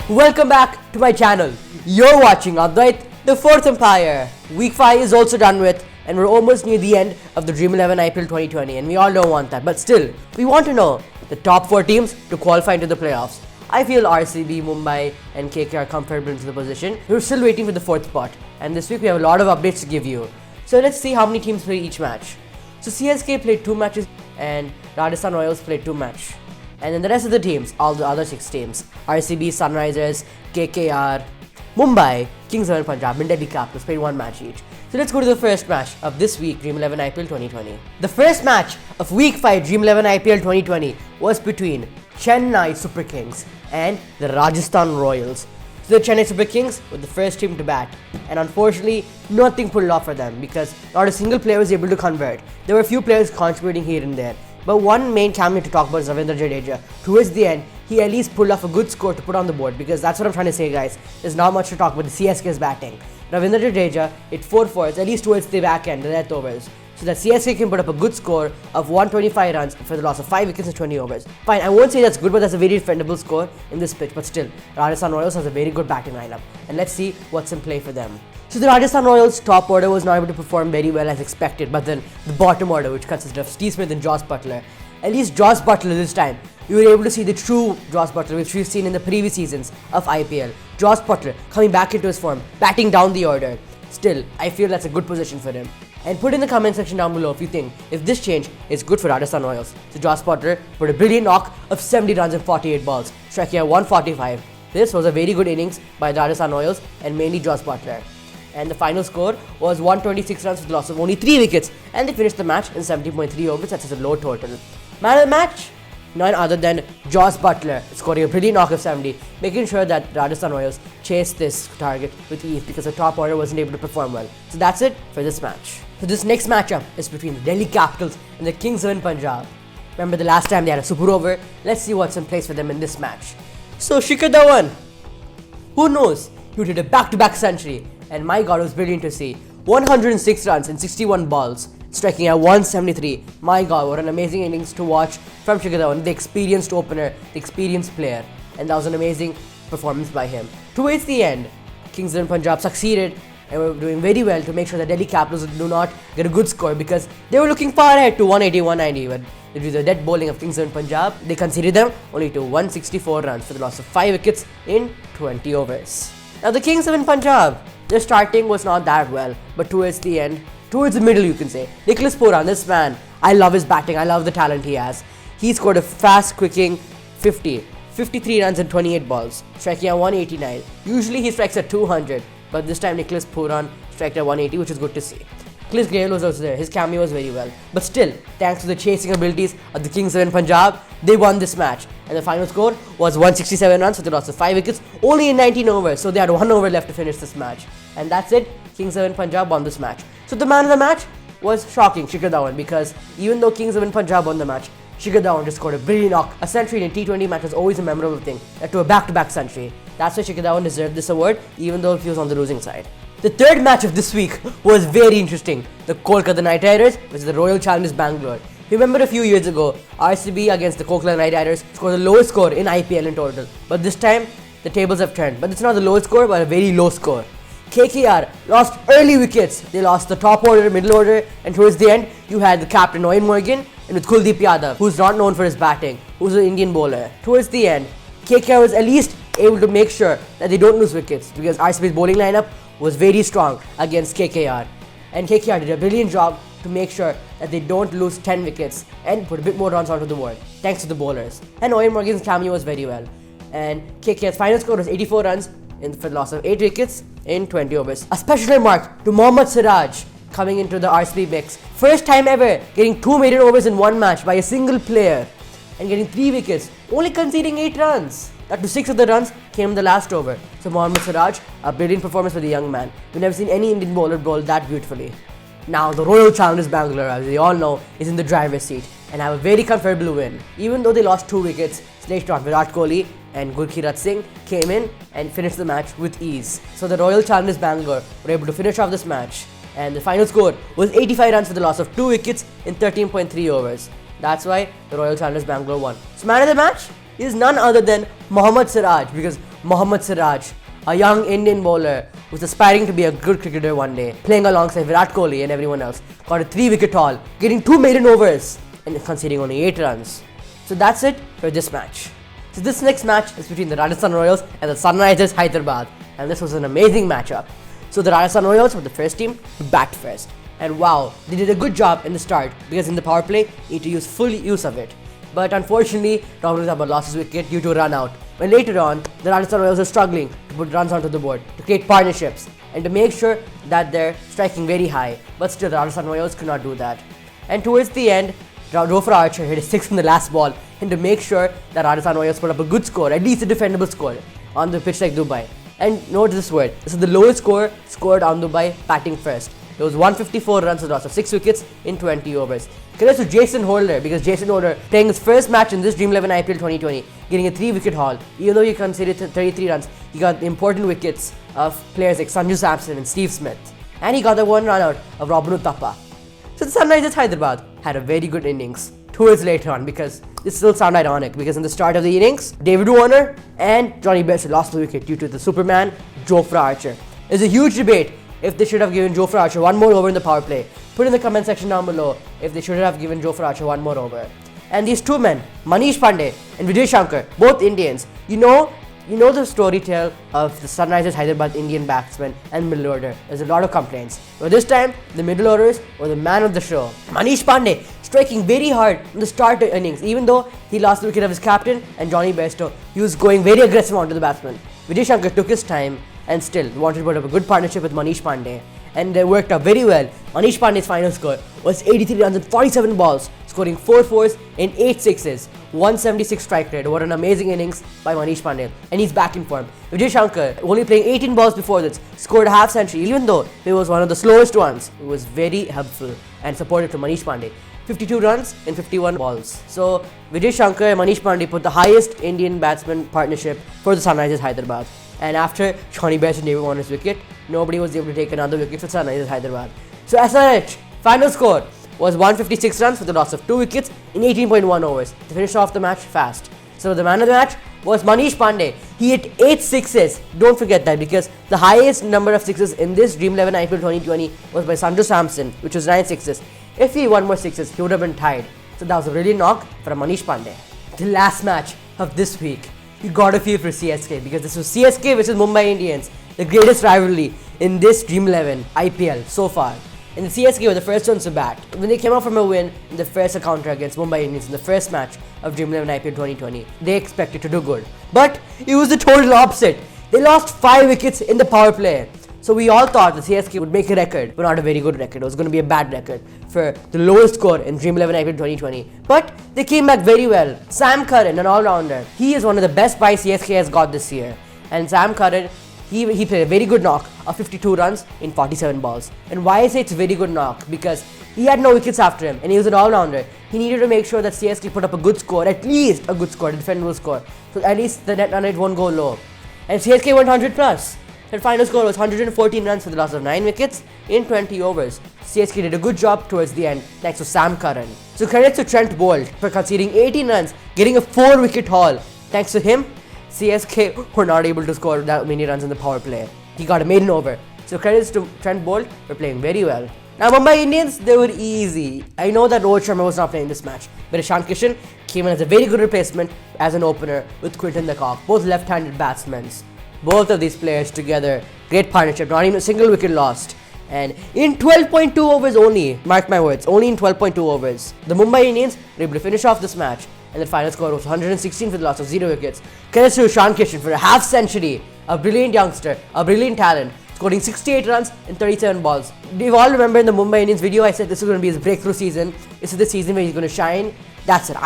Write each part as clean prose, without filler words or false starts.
Welcome back to my channel. You're watching Advait, the fourth Umpire. Week 5 is also done with, and we're almost near the end of the Dream 11 IPL 2020, and we all don't want that. But still, we want to know the top 4 teams to qualify into the playoffs. I feel RCB, Mumbai, and KK are comfortable into the position. We're still waiting for the 4th spot, and this week we have a lot of updates to give you. So let's see how many teams play each match. So CSK played 2 matches, and Rajasthan Royals played 2 matches. And then the rest of the teams, all the other 6 teams, RCB, Sunrisers, KKR, Mumbai, Kings of Punjab, and Delhi Capitals played 1 match each. So let's go to the first match of this week, Dream 11 IPL 2020. The first match of Week 5 Dream 11 IPL 2020 was between Chennai Super Kings and the Rajasthan Royals. So the Chennai Super Kings were the first team to bat, and unfortunately, nothing pulled off for them because not a single player was able to convert. There were a few players contributing here and there. But one main cameo to talk about is Ravindra Jadeja. Towards the end, he at least pulled off a good score to put on the board, because that's what I'm trying to say, guys. There's not much to talk about the CSK's batting. Ravindra Jadeja hit 4 fours, at least towards the back end, the death overs, so that CSK can put up a good score of 125 runs for the loss of 5 wickets in 20 overs. Fine, I won't say that's good, but that's a very defendable score in this pitch. But still, Rajasthan Royals has a very good batting lineup, and let's see what's in play for them. So the Rajasthan Royals top order was not able to perform very well as expected, but then the bottom order, which consisted of Steve Smith and Josh Butler, at least Josh Butler this time, you were able to see the true Josh Butler, which we've seen in the previous seasons of IPL. Josh Butler coming back into his form, batting down the order. Still, I feel that's a good position for him. And put in the comment section down below if you think if this change is good for Rajasthan Royals. So Josh Butler put a brilliant knock of 70 runs in 48 balls, striking at 145. This was a very good innings by the Rajasthan Royals and mainly Josh Butler. And the final score was 126 runs with the loss of only 3 wickets, and they finished the match in 70.3 overs. That's a low total. Man of the match? None other than Josh Butler, scoring a brilliant knock of 70, making sure that Rajasthan Royals chased this target with ease because the top order wasn't able to perform well. So that's it for this match. So this next matchup is between the Delhi Capitals and the Kings of Punjab. Remember the last time they had a super over? Let's see what's in place for them in this match. So Shikhar Dhawan, who knows? He did a back-to-back century, and my god, it was brilliant to see. 106 runs in 61 balls, striking at 173. My god, what an amazing innings to watch from Shikhar Dhawan, the experienced opener, the experienced player, and that was an amazing performance by him. Towards the end, Kings of Punjab succeeded and were doing very well to make sure that Delhi Capitals do not get a good score, because they were looking far ahead to 180, 190, but due to the dead bowling of Kings of Punjab, they conceded them only to 164 runs for the loss of 5 wickets in 20 overs. Now the Kings of Punjab, their starting was not that well, but towards the end, towards the middle you can say, Nicholas Pooran, this man, I love his batting, I love the talent he has. He scored a fast quicking 53 runs in 28 balls, striking at 189. Usually he strikes at 200, but this time Nicholas Pooran struck at 180, which is good to see. Chris Gayle was also there, his cameo was very well. But still, thanks to the chasing abilities of the Kings of Punjab, they won this match. And the final score was 167 runs for the loss of 5 wickets, only in 19 overs, so they had 1 over left to finish this match. And that's it, Kings of Punjab won this match. So the man of the match was shocking, Shikhar Dhawan, because even though Kings of Punjab won the match, Shikhar Dhawan just scored a brilliant knock. A century in a T20 match is always a memorable thing, to a back-to-back century. That's why Shikhar Dhawan deserved this award, even though he was on the losing side. The third match of this week was very interesting. The Kolkata Knight Riders versus the Royal Challengers Bangalore. Remember a few years ago, RCB against the Kolkata Knight Riders scored the lowest score in IPL in total. But this time, the tables have turned. But it's not the lowest score, but a very low score. KKR lost early wickets. They lost the top order, middle order, and towards the end, you had the captain Eoin Morgan and with Kuldeep Yadav, who's not known for his batting, who's an Indian bowler. Towards the end, KKR was at least able to make sure that they don't lose wickets, because RCB's bowling lineup was very strong against KKR. And KKR did a brilliant job to make sure that they don't lose 10 wickets and put a bit more runs onto the board, thanks to the bowlers. And Eoin Morgan's cameo was very well. And KKR's final score was 84 runs for the loss of 8 wickets in 20 overs. A special remark to Mohammad Siraj coming into the RCB mix. First time ever getting 2 maiden overs in one match by a single player and getting 3 wickets, only conceding 8 runs. That to 6 of the runs came in the last over. So Mohammad Siraj, a brilliant performance for the young man. We've never seen any Indian bowler bowl that beautifully. Now the Royal Challengers Bangalore, as we all know, is in the driver's seat and have a very comfortable win. Even though they lost 2 wickets, sledged on Virat Kohli and Gurkirat Singh came in and finished the match with ease. So the Royal Challengers Bangalore were able to finish off this match, and the final score was 85 runs for the loss of 2 wickets in 13.3 overs. That's why the Royal Challengers Bangalore won. So man of the match? is none other than Mohammad Siraj, because Mohammad Siraj, a young Indian bowler who's aspiring to be a good cricketer one day, playing alongside Virat Kohli and everyone else, got a 3-wicket haul, getting 2 maiden overs and conceding only 8 runs. So that's it for this match. So this next match is between the Rajasthan Royals and the Sunrisers Hyderabad, and this was an amazing matchup. So the Rajasthan Royals were the first team to bat first, and wow, they did a good job in the start because in the power play, you need to use full use of it. But unfortunately, Rahul Dravid lost his wicket due to a run out. When later on, the Rajasthan Royals were struggling to put runs onto the board, to create partnerships, and to make sure that they're striking very high. But still, the Rajasthan Royals could not do that. And towards the end, Jofra Archer hit a 6 in the last ball, and to make sure that Rajasthan Royals put up a good score, at least a defendable score, on the pitch like Dubai. And note this word, this is the lowest score scored on Dubai batting first. It was 154 runs with loss of 6 wickets in 20 overs. Credit to Jason Holder, because Jason Holder playing his first match in this Dream 11 IPL 2020, getting a 3-wicket haul. Even though he conceded 33 runs, he got the important wickets of players like Sanju Samson and Steve Smith. And he got the 1 run out of Robin Uthappa. So the Sunrisers Hyderabad had a very good innings towards later on, because this still sounds ironic, because in the start of the innings, David Warner and Johnny Bairstow lost the wicket due to the Superman, Jofra Archer. There's a huge debate if they should have given Jofra Archer 1 more over in the power play. Put in the comment section down below if they should have given Jofra Archer 1 more over. And these two men, Manish Pandey and Vijay Shankar, both Indians, you know the story tale of the Sunrisers Hyderabad Indian batsmen and middle order. There's a lot of complaints. But this time, the middle orders were the man of the show. Manish Pandey striking very hard in the start of innings, even though he lost the wicket of his captain and Johnny Bairstow. He was going very aggressive onto the batsman. Vijay Shankar took his time and still wanted to put up a good partnership with Manish Pandey. And they worked out very well. Manish Pandey's final score was 83 runs and 47 balls, scoring 4 fours and 8 sixes, 176 strike rate. What an amazing innings by Manish Pandey. And he's back in form. Vijay Shankar, only playing 18 balls before this, scored a half century, even though it was one of the slowest ones. It was very helpful and supportive to Manish Pandey. 52 runs in 51 balls. So Vijay Shankar and Manish Pandey put the highest Indian batsman partnership for the Sunrisers Hyderabad. And after Johnny Bairstow and David Warner's wicket, nobody was able to take another wicket for Sunrisers Hyderabad. So SRH, final score was 156 runs with a loss of 2 wickets in 18.1 overs. To finish off the match fast. So the man of the match was Manish Pandey. He hit 8 sixes. Don't forget that, because the highest number of sixes in this Dream 11 IPL 2020 was by Sanju Samson, which was 9 sixes. If he won more sixes, he would have been tied. So that was a really knock for Manish Pandey. The last match of this week, you gotta feel for CSK, because this was CSK versus Mumbai Indians, the greatest rivalry in this Dream 11 IPL so far. And the CSK were the first ones to bat. When they came out from a win in the first encounter against Mumbai Indians in the first match of Dream 11 IPL 2020, they expected to do good. But it was the total opposite. They lost 5 wickets in the power play. So we all thought the CSK would make a record, but not a very good record. It was going to be a bad record for the lowest score in Dream 11 IPL 2020. But they came back very well. Sam Curran, an all-rounder, he is one of the best buys CSK has got this year. And Sam Curran, he played a very good knock of 52 runs in 47 balls. And why I say it's a very good knock? Because he had no wickets after him and he was an all-rounder. He needed to make sure that CSK put up a good score, at least a good score, a defendable score. So at least the net run rate won't go low. And CSK went 100 plus. Their final score was 114 runs for the loss of 9 wickets in 20 overs. CSK did a good job towards the end, thanks to Sam Curran. So credits to Trent Boult for conceding 18 runs, getting a 4-wicket haul. Thanks to him, CSK were not able to score that many runs in the power play. He got a maiden over. So credits to Trent Boult for playing very well. Now Mumbai Indians, they were easy. I know that Rohit Sharma was not playing this match, but Ishan Kishan came in as a very good replacement as an opener with Quinton de Kock, both left-handed batsmen. Both of these players together, great partnership, not even a single wicket lost. And in 12.2 overs only, mark my words, only in 12.2 overs, the Mumbai Indians were able to finish off this match, and the final score was 116 for the loss of 0 wickets. Credits to Ishan Kishan for a half century, a brilliant youngster, a brilliant talent, scoring 68 runs in 37 balls. Do you all remember in the Mumbai Indians video I said this is going to be his breakthrough season? This is the season where he's going to shine. That's it.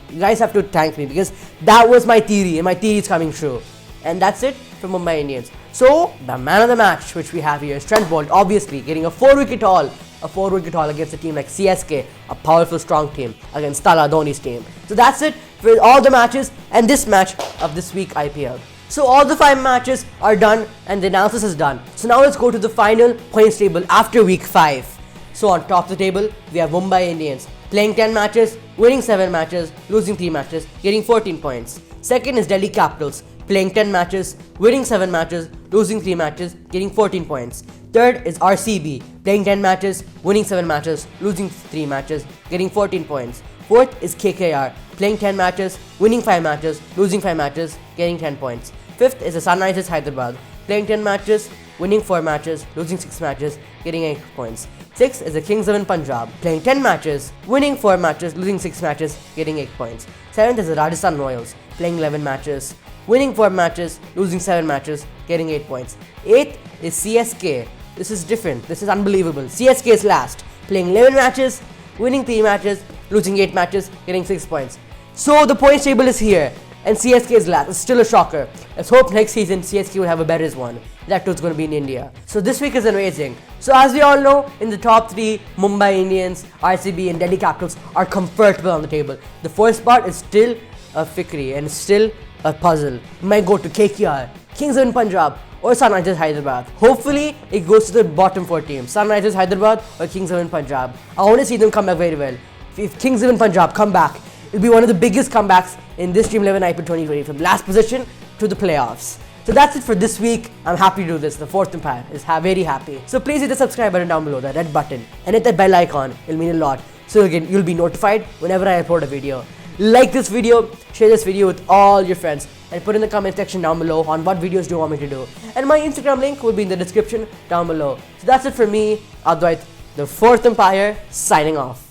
You guys have to thank me, because that was my theory, and my theory is coming true. And that's it for Mumbai Indians. So, the man of the match which we have here is Trent Boult, obviously getting a 4-wicket haul. A 4-wicket haul against a team like CSK, a powerful, strong team, against Tala Dhoni's team. So that's it for all the matches and this match of this week IPL. So all the 5 matches are done and the analysis is done. So now let's go to the final points table after week 5. So on top of the table, we have Mumbai Indians playing 10 matches, winning 7 matches, losing 3 matches, getting 14 points. Second is Delhi Capitals, playing 10 matches, winning 7 matches, losing 3 matches, getting 14 points. Third is RCB, playing 10 matches, winning 7 matches, losing 3 matches, getting 14 points. Fourth is KKR, playing 10 matches, winning 5 matches, losing 5 matches, getting 10 points. Fifth is the Sunrisers Hyderabad, playing 10 matches, winning 4 matches, losing 6 matches, getting 8 points. Sixth is the Kings of Punjab, playing 10 matches, winning 4 matches, losing 6 matches, getting 8 points. Seventh is the Rajasthan Royals, playing 11 matches, winning 4 matches, losing 7 matches, getting 8 points. Eighth is CSK. This is different. This is unbelievable. CSK is last, playing 11 matches, winning 3 matches, losing 8 matches, getting 6 points. So the points table is here, and CSK is last. It's still a shocker. Let's hope next season CSK will have a better one. That too is going to be in India. So this week is amazing. So as we all know, in the top 3, Mumbai Indians, RCB and Delhi Capitals are comfortable on the table. The first spot is still a fickery and still a puzzle. It might go to KKR, Kings of Punjab or Sunrisers Hyderabad. Hopefully it goes to the bottom 4 teams, Sunrisers Hyderabad or Kings of Punjab. I want to see them come back very well. If Kings of Punjab come back, it'll be one of the biggest comebacks in this Dream 11 IPL 2020 from last position to the playoffs. So that's it for this week. I'm happy to do this. The fourth umpire is very happy. So please hit the subscribe button down below, that red button, and hit that bell icon. It'll mean a lot. So again, you'll be notified whenever I upload a video. Like this video, share this video with all your friends, and put in the comment section down below on what videos do you want me to do. And my Instagram link will be in the description down below. So that's it for me, Advait, the fourth umpire, signing off.